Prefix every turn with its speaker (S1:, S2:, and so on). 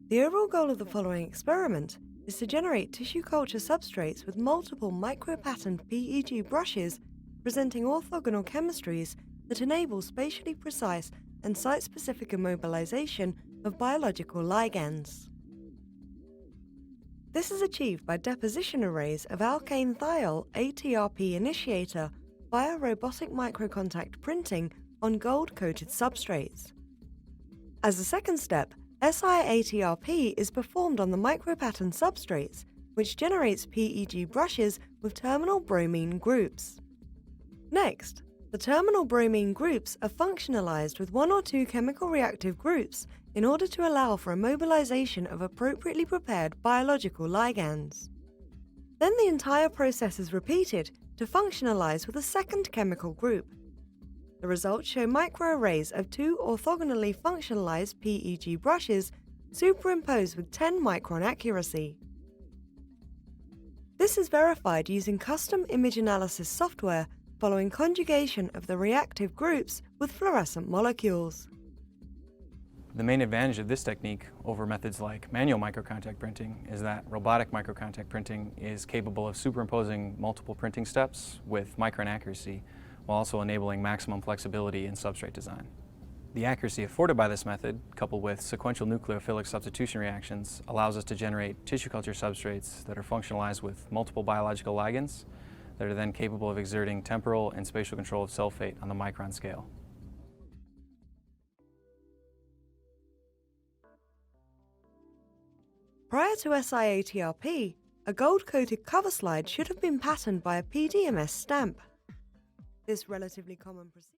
S1: The overall goal of the following experiment is to generate tissue culture substrates with multiple micropatterned PEG brushes presenting orthogonal chemistries that enable spatially precise and site-specific immobilization of biological ligands. This is achieved by deposition arrays of alkane thiol ATRP initiator via robotic microcontact printing on gold-coated substrates. As a second step, Si-ATRP is performed on the micropatterned substrates, which generates PEG brushes with terminal bromine groups. Next, the terminal bromine groups are functionalized with one or two chemical reactive groups in order to allow for immobilization of appropriately prepared biological ligands. Then the entire process is repeated to functionalize with a second chemical group. The results show microarrays of two orthogonally functionalized PEG brushes superimposed with 10 micron accuracy. This is verified using custom image analysis software following conjugation of the reactive groups with fluorescent molecules.
S2: The main advantage of this technique over methods like manual microcontact printing is that robotic microcontact printing is capable of superimposing multiple printing steps with micron accuracy, while also enabling maximum flexibility in substrate design. The accuracy afforded by this method, coupled with sequential nucleophilic substitution reactions, allows us to generate tissue culture substrates that are functionalized with multiple biological ligands that are then capable of exerting temporal and spatial control of cell fate on the micron scale.
S1: Prior to Si-ATRP, a gold-coated cover slide should have been patterned by a PDMS stamp. This relatively common procedure